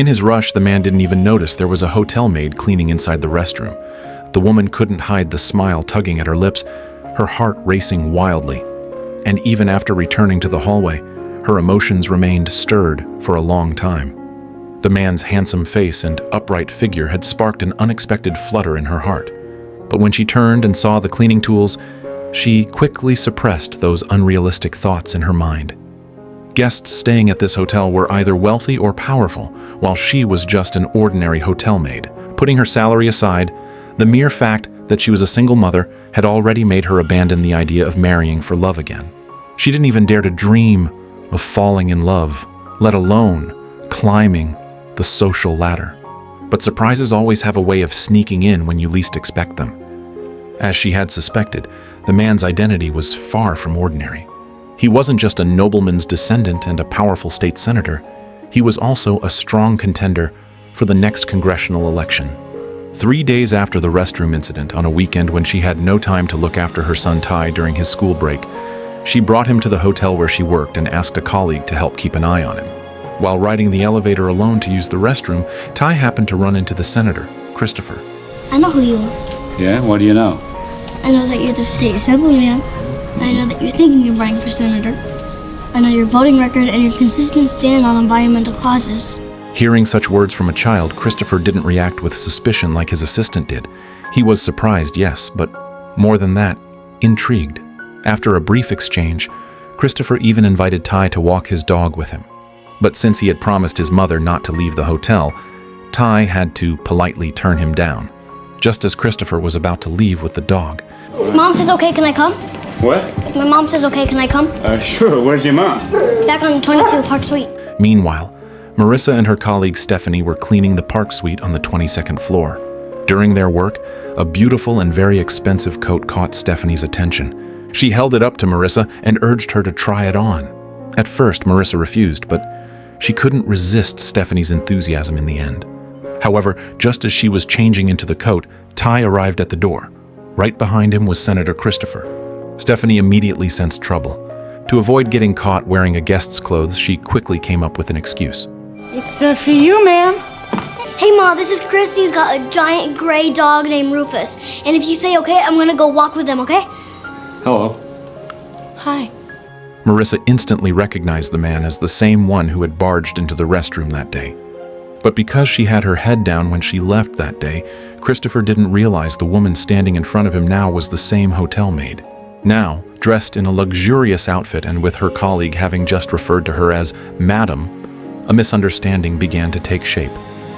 In his rush, the man didn't even notice there was a hotel maid cleaning inside the restroom. The woman couldn't hide the smile tugging at her lips, her heart racing wildly. And even after returning to the hallway, her emotions remained stirred for a long time. The man's handsome face and upright figure had sparked an unexpected flutter in her heart. But when she turned and saw the cleaning tools, she quickly suppressed those unrealistic thoughts in her mind. Guests staying at this hotel were either wealthy or powerful, while she was just an ordinary hotel maid. Putting her salary aside, the mere fact that she was a single mother had already made her abandon the idea of marrying for love again. She didn't even dare to dream of falling in love, let alone climbing the social ladder. But surprises always have a way of sneaking in when you least expect them. As she had suspected, the man's identity was far from ordinary. He wasn't just a nobleman's descendant and a powerful state senator. He was also a strong contender for the next congressional election. 3 days after the restroom incident, on a weekend when she had no time to look after her son Ty during his school break, she brought him to the hotel where she worked and asked a colleague to help keep an eye on him. While riding the elevator alone to use the restroom, Ty happened to run into the senator, Christopher. I know who you are. Yeah? What do you know? I know that you're the state assemblyman. I know that you're thinking of running for senator. I know your voting record and your consistent stand on environmental causes. Hearing such words from a child, Christopher didn't react with suspicion like his assistant did. He was surprised, yes, but more than that, intrigued. After a brief exchange, Christopher even invited Ty to walk his dog with him. But since he had promised his mother not to leave the hotel, Ty had to politely turn him down, just as Christopher was about to leave with the dog. If Mom says okay, can I come? What? If my mom says okay, can I come? Sure. Where's your mom? Back on 22 Park Suite. Meanwhile, Marisa and her colleague Stephanie were cleaning the park suite on the 22nd floor. During their work, a beautiful and very expensive coat caught Stephanie's attention. She held it up to Marisa and urged her to try it on. At first, Marisa refused, but she couldn't resist Stephanie's enthusiasm in the end. However, just as she was changing into the coat, Ty arrived at the door. Right behind him was Senator Christopher. Stephanie immediately sensed trouble. To avoid getting caught wearing a guest's clothes, she quickly came up with an excuse. It's for you, ma'am. Hey, Ma, this is Chris. He's got a giant gray dog named Rufus. And if you say okay, I'm gonna go walk with him, okay? Hello. Hi. Marisa instantly recognized the man as the same one who had barged into the restroom that day. But because she had her head down when she left that day, Christopher didn't realize the woman standing in front of him now was the same hotel maid. Now, dressed in a luxurious outfit and with her colleague having just referred to her as Madam, a misunderstanding began to take shape.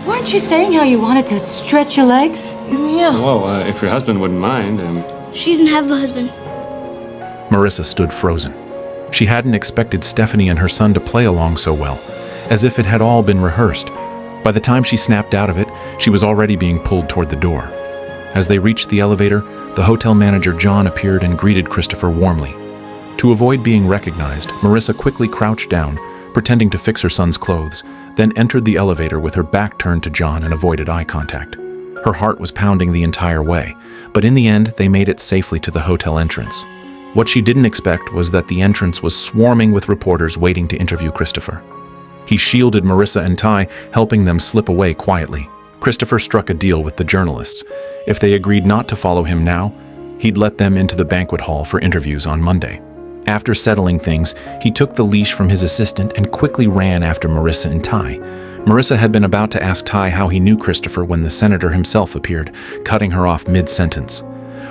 Weren't you saying how you wanted to stretch your legs? Yeah. Well, if your husband wouldn't mind, She doesn't have a husband. Marisa stood frozen. She hadn't expected Stephanie and her son to play along so well, as if it had all been rehearsed. By the time she snapped out of it, she was already being pulled toward the door. As they reached the elevator, the hotel manager John appeared and greeted Christopher warmly. To avoid being recognized, Marisa quickly crouched down, pretending to fix her son's clothes, then entered the elevator with her back turned to John and avoided eye contact. Her heart was pounding the entire way, but in the end, they made it safely to the hotel entrance. What she didn't expect was that the entrance was swarming with reporters waiting to interview Christopher. He shielded Marisa and Ty, helping them slip away quietly. Christopher struck a deal with the journalists. If they agreed not to follow him now, he'd let them into the banquet hall for interviews on Monday. After settling things, he took the leash from his assistant and quickly ran after Marisa and Ty. Marisa had been about to ask Ty how he knew Christopher when the senator himself appeared, cutting her off mid-sentence.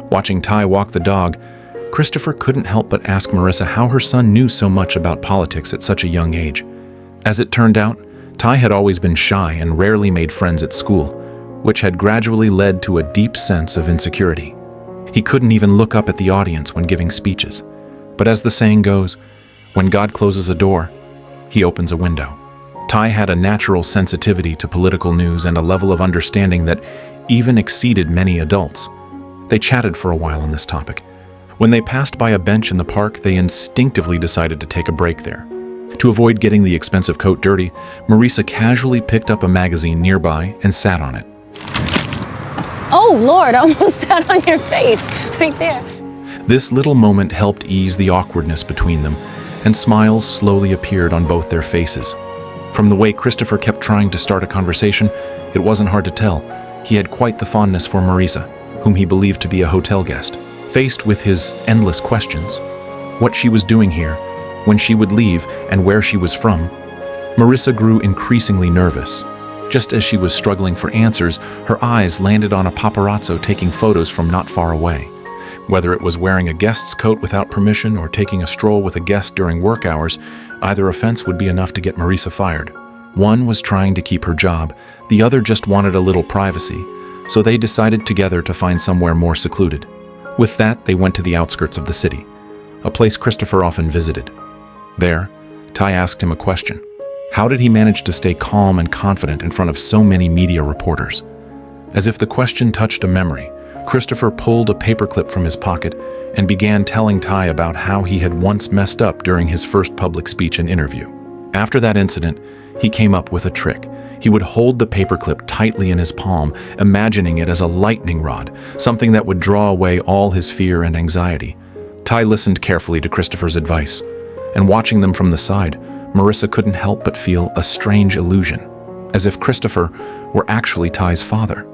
Watching Ty walk the dog, Christopher couldn't help but ask Marisa how her son knew so much about politics at such a young age. As it turned out, Ty had always been shy and rarely made friends at school, which had gradually led to a deep sense of insecurity. He couldn't even look up at the audience when giving speeches. But as the saying goes, when God closes a door, he opens a window. Ty had a natural sensitivity to political news and a level of understanding that even exceeded many adults. They chatted for a while on this topic. When they passed by a bench in the park, they instinctively decided to take a break there. To avoid getting the expensive coat dirty, Marisa casually picked up a magazine nearby and sat on it. Oh, Lord, I almost sat on your face, right there. This little moment helped ease the awkwardness between them, and smiles slowly appeared on both their faces. From the way Christopher kept trying to start a conversation, it wasn't hard to tell. He had quite the fondness for Marisa, whom he believed to be a hotel guest. Faced with his endless questions, what she was doing here, when she would leave, and where she was from, Marisa grew increasingly nervous. Just as she was struggling for answers, her eyes landed on a paparazzo taking photos from not far away. Whether it was wearing a guest's coat without permission or taking a stroll with a guest during work hours, either offense would be enough to get Marisa fired. One was trying to keep her job, the other just wanted a little privacy, so they decided together to find somewhere more secluded. With that, they went to the outskirts of the city, a place Christopher often visited. There, Ty asked him a question. How did he manage to stay calm and confident in front of so many media reporters? As if the question touched a memory, Christopher pulled a paperclip from his pocket and began telling Ty about how he had once messed up during his first public speech and interview. After that incident, he came up with a trick. He would hold the paperclip tightly in his palm, imagining it as a lightning rod, something that would draw away all his fear and anxiety. Ty listened carefully to Christopher's advice, and watching them from the side, Marisa couldn't help but feel a strange illusion, as if Christopher were actually Ty's father.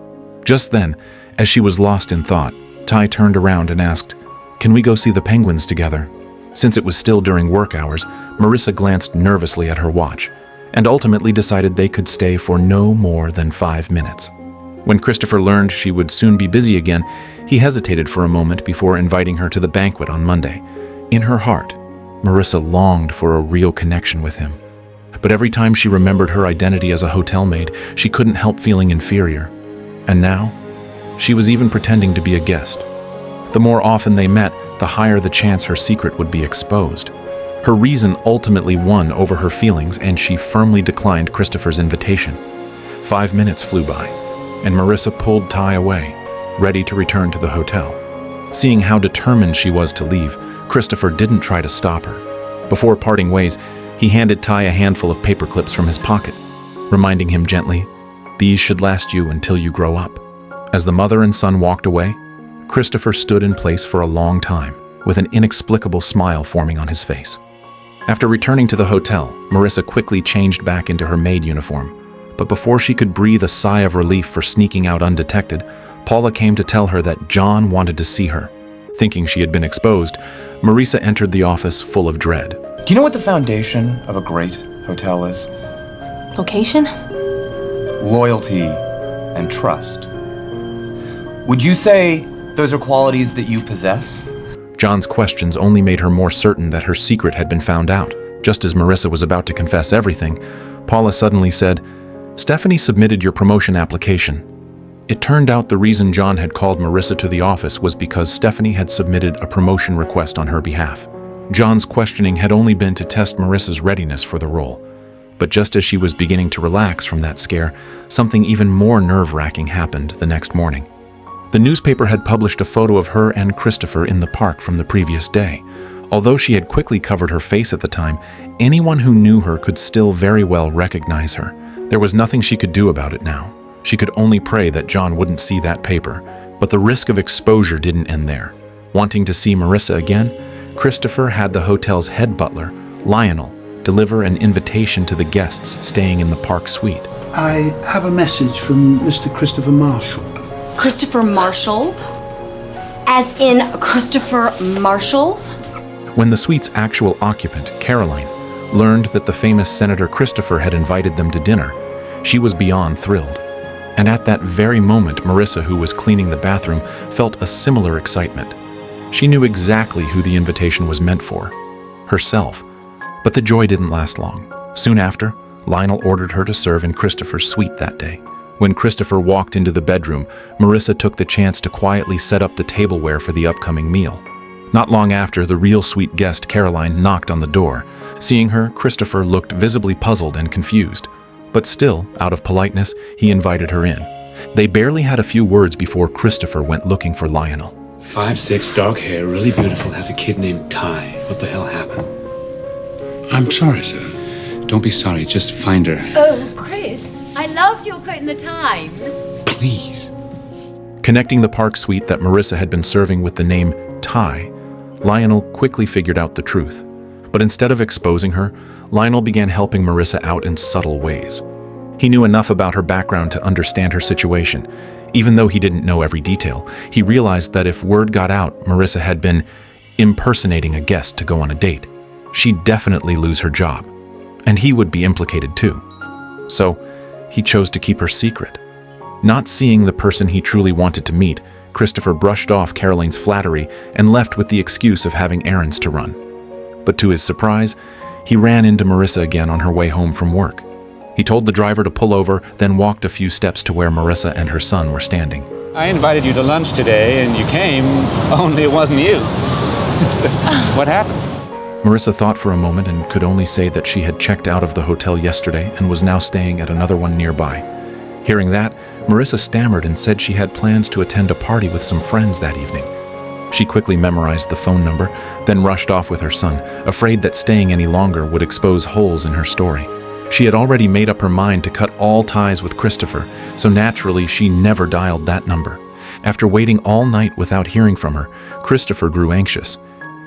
Just then, as she was lost in thought, Ty turned around and asked, "Can we go see the penguins together?" Since it was still during work hours, Marisa glanced nervously at her watch, and ultimately decided they could stay for no more than 5 minutes. When Christopher learned she would soon be busy again, he hesitated for a moment before inviting her to the banquet on Monday. In her heart, Marisa longed for a real connection with him. But every time she remembered her identity as a hotel maid, she couldn't help feeling inferior. And now, she was even pretending to be a guest. The more often they met, the higher the chance her secret would be exposed. Her reason ultimately won over her feelings, and she firmly declined Christopher's invitation. 5 minutes flew by, and Marisa pulled Ty away, ready to return to the hotel. Seeing how determined she was to leave, Christopher didn't try to stop her. Before parting ways, he handed Ty a handful of paperclips from his pocket, reminding him gently, "These should last you until you grow up." As the mother and son walked away, Christopher stood in place for a long time, with an inexplicable smile forming on his face. After returning to the hotel, Marisa quickly changed back into her maid uniform. But before she could breathe a sigh of relief for sneaking out undetected, Paula came to tell her that John wanted to see her. Thinking she had been exposed, Marisa entered the office full of dread. Do you know what the foundation of a great hotel is? Location? Loyalty and trust. Would you say those are qualities that you possess? John's questions only made her more certain that her secret had been found out. Just as Marisa was about to confess everything, Paula suddenly said, "Stephanie submitted your promotion application." It turned out the reason John had called Marisa to the office was because Stephanie had submitted a promotion request on her behalf. John's questioning had only been to test Marisa's readiness for the role. But just as she was beginning to relax from that scare, something even more nerve-wracking happened the next morning. The newspaper had published a photo of her and Christopher in the park from the previous day. Although she had quickly covered her face at the time, anyone who knew her could still very well recognize her. There was nothing she could do about it now. She could only pray that John wouldn't see that paper, but the risk of exposure didn't end there. Wanting to see Marisa again, Christopher had the hotel's head butler, Lionel, deliver an invitation to the guests staying in the park suite. I have a message from Mr. Christopher Marshall. Christopher Marshall? As in Christopher Marshall? When the suite's actual occupant, Caroline, learned that the famous Senator Christopher had invited them to dinner, she was beyond thrilled. And at that very moment, Marisa, who was cleaning the bathroom, felt a similar excitement. She knew exactly who the invitation was meant for, herself. But the joy didn't last long. Soon after, Lionel ordered her to serve in Christopher's suite that day. When Christopher walked into the bedroom, Marisa took the chance to quietly set up the tableware for the upcoming meal. Not long after, the real sweet guest, Caroline, knocked on the door. Seeing her, Christopher looked visibly puzzled and confused. But still, out of politeness, he invited her in. They barely had a few words before Christopher went looking for Lionel. 5'6", dark hair, really beautiful, has a kid named Ty. What the hell happened? I'm sorry, sir. Don't be sorry, just find her. Oh, Chris, I loved your quote in the Times. Please. Connecting the park suite that Marisa had been serving with the name Ty, Lionel quickly figured out the truth. But instead of exposing her, Lionel began helping Marisa out in subtle ways. He knew enough about her background to understand her situation. Even though he didn't know every detail, he realized that if word got out Marisa had been impersonating a guest to go on a date, she'd definitely lose her job. And he would be implicated too. So, he chose to keep her secret. Not seeing the person he truly wanted to meet, Christopher brushed off Caroline's flattery and left with the excuse of having errands to run. But to his surprise, he ran into Marisa again on her way home from work. He told the driver to pull over, then walked a few steps to where Marisa and her son were standing. I invited you to lunch today, and you came, only it wasn't you. So, what happened? Marisa thought for a moment and could only say that she had checked out of the hotel yesterday and was now staying at another one nearby. Hearing that, Marisa stammered and said she had plans to attend a party with some friends that evening. She quickly memorized the phone number, then rushed off with her son, afraid that staying any longer would expose holes in her story. She had already made up her mind to cut all ties with Christopher, so naturally she never dialed that number. After waiting all night without hearing from her, Christopher grew anxious.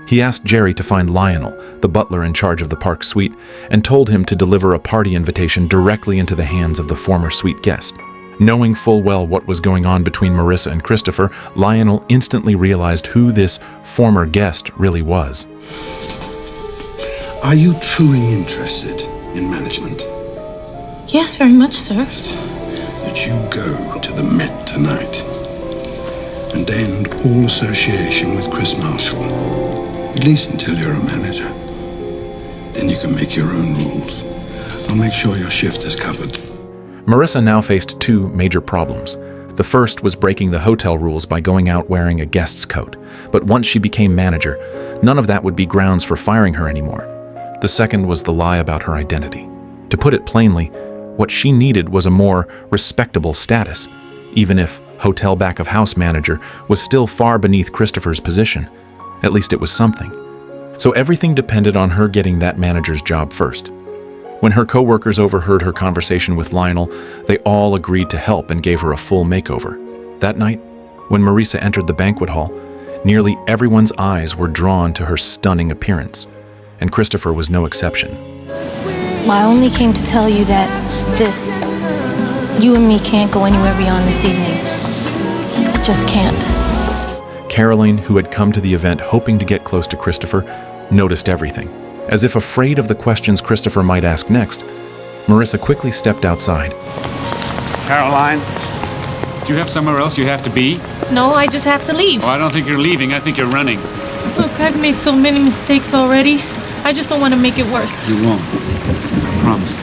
He asked Jerry to find Lionel, the butler in charge of the park suite, and told him to deliver a party invitation directly into the hands of the former suite guest. Knowing full well what was going on between Marisa and Christopher, Lionel instantly realized who this former guest really was. Are you truly interested in management? Yes, very much, sir. That you go to the Met tonight and end all association with Chris Marshall, at least until you're a manager. Then you can make your own rules. I'll make sure your shift is covered. Marisa now faced two major problems. The first was breaking the hotel rules by going out wearing a guest's coat, but once she became manager, none of that would be grounds for firing her anymore. The second was the lie about her identity. To put it plainly, what she needed was a more respectable status, even if hotel back-of-house manager was still far beneath Christopher's position. At least it was something. So everything depended on her getting that manager's job first. When her co-workers overheard her conversation with Lionel, they all agreed to help and gave her a full makeover. That night, when Marisa entered the banquet hall, nearly everyone's eyes were drawn to her stunning appearance, and Christopher was no exception. I only came to tell you that you and me can't go anywhere beyond this evening. Just can't. Caroline, who had come to the event hoping to get close to Christopher, noticed everything. As if afraid of the questions Christopher might ask next, Marisa quickly stepped outside. Caroline, do you have somewhere else you have to be? No, I just have to leave. Oh, I don't think you're leaving. I think you're running. Look, I've made so many mistakes already. I just don't want to make it worse. You won't. I promise.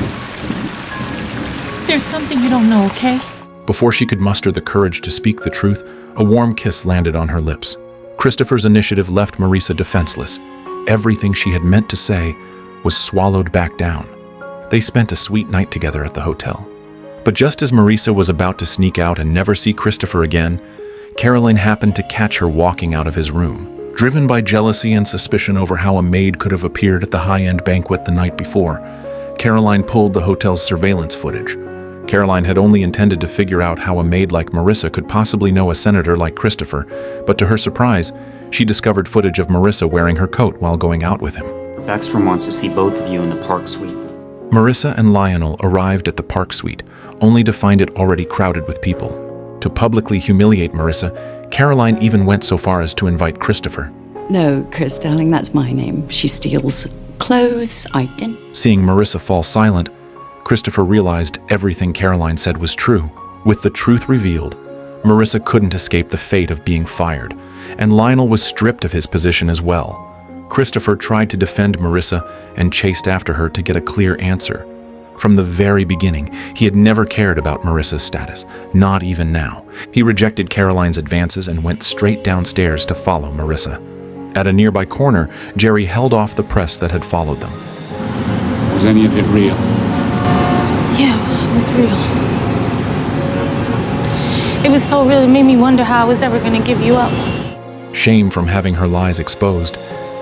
There's something you don't know, okay? Before she could muster the courage to speak the truth, a warm kiss landed on her lips. Christopher's initiative left Marisa defenseless. Everything she had meant to say was swallowed back down. They spent a sweet night together at the hotel. But just as Marisa was about to sneak out and never see Christopher again, Caroline happened to catch her walking out of his room. Driven by jealousy and suspicion over how a maid could have appeared at the high-end banquet the night before, Caroline pulled the hotel's surveillance footage. Caroline had only intended to figure out how a maid like Marisa could possibly know a senator like Christopher, but to her surprise, she discovered footage of Marisa wearing her coat while going out with him. Baxter wants to see both of you in the park suite. Marisa and Lionel arrived at the park suite, only to find it already crowded with people. To publicly humiliate Marisa, Caroline even went so far as to invite Christopher. No, Chris, darling, that's my name. She steals clothes, Seeing Marisa fall silent, Christopher realized everything Caroline said was true. With the truth revealed, Marisa couldn't escape the fate of being fired, and Lionel was stripped of his position as well. Christopher tried to defend Marisa and chased after her to get a clear answer. From the very beginning, he had never cared about Marissa's status, not even now. He rejected Caroline's advances and went straight downstairs to follow Marisa. At a nearby corner, Jerry held off the press that had followed them. Was any of it real? Yeah, it was real. It was so real, it made me wonder how I was ever going to give you up. Shame from having her lies exposed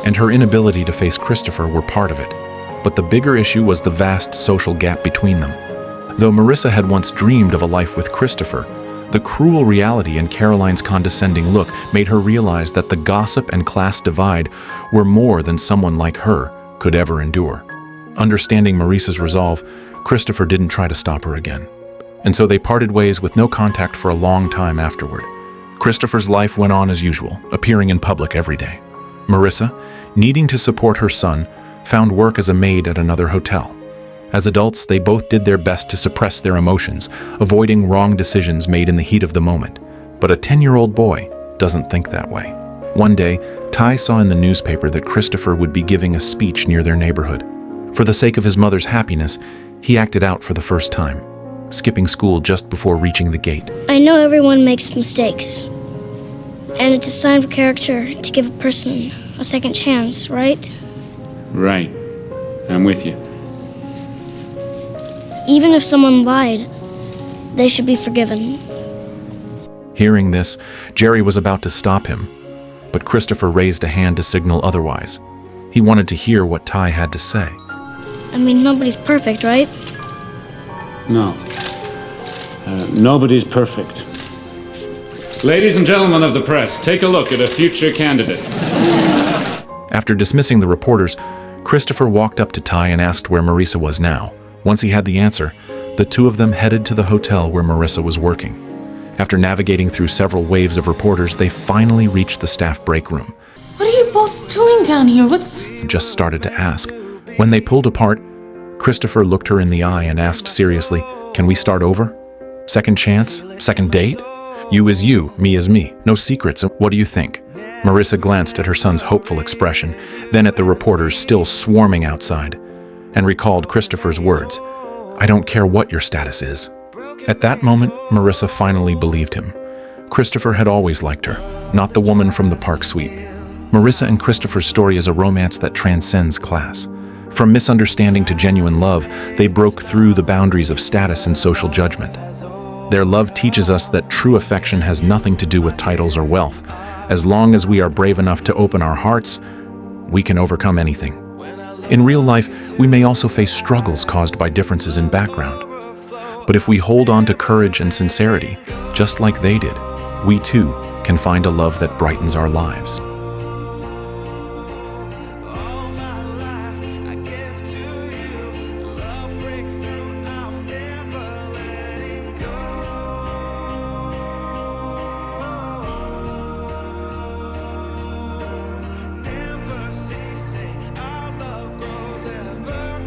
and her inability to face Christopher were part of it. But the bigger issue was the vast social gap between them. Though Marisa had once dreamed of a life with Christopher, the cruel reality in Caroline's condescending look made her realize that the gossip and class divide were more than someone like her could ever endure. Understanding Marisa's resolve, Christopher didn't try to stop her again. And so they parted ways with no contact for a long time afterward. Christopher's life went on as usual, appearing in public every day. Marisa, needing to support her son, found work as a maid at another hotel. As adults, they both did their best to suppress their emotions, avoiding wrong decisions made in the heat of the moment. But a 10-year-old boy doesn't think that way. One day, Ty saw in the newspaper that Christopher would be giving a speech near their neighborhood. For the sake of his mother's happiness, he acted out for the first time, skipping school just before reaching the gate. I know everyone makes mistakes, and it's a sign of character to give a person a second chance, right? Right. I'm with you. Even if someone lied, they should be forgiven. Hearing this, Jerry was about to stop him, but Christopher raised a hand to signal otherwise. He wanted to hear what Ty had to say. I mean, nobody's perfect, right? No. Nobody's perfect. Ladies and gentlemen of the press, take a look at a future candidate. After dismissing the reporters, Christopher walked up to Ty and asked where Marisa was now. Once he had the answer, the two of them headed to the hotel where Marisa was working. After navigating through several waves of reporters, they finally reached the staff break room. What are you both doing down here? What's... Just started to ask. When they pulled apart, Christopher looked her in the eye and asked seriously, "Can we start over? Second chance? Second date? You is you, me is me. No secrets. What do you think?" Marisa glanced at her son's hopeful expression, then at the reporters still swarming outside, and recalled Christopher's words, "I don't care what your status is." At that moment, Marisa finally believed him. Christopher had always liked her, not the woman from the park suite. Marisa and Christopher's story is a romance that transcends class. From misunderstanding to genuine love, they broke through the boundaries of status and social judgment. Their love teaches us that true affection has nothing to do with titles or wealth. As long as we are brave enough to open our hearts, we can overcome anything. In real life, we may also face struggles caused by differences in background. But if we hold on to courage and sincerity, just like they did, we too can find a love that brightens our lives.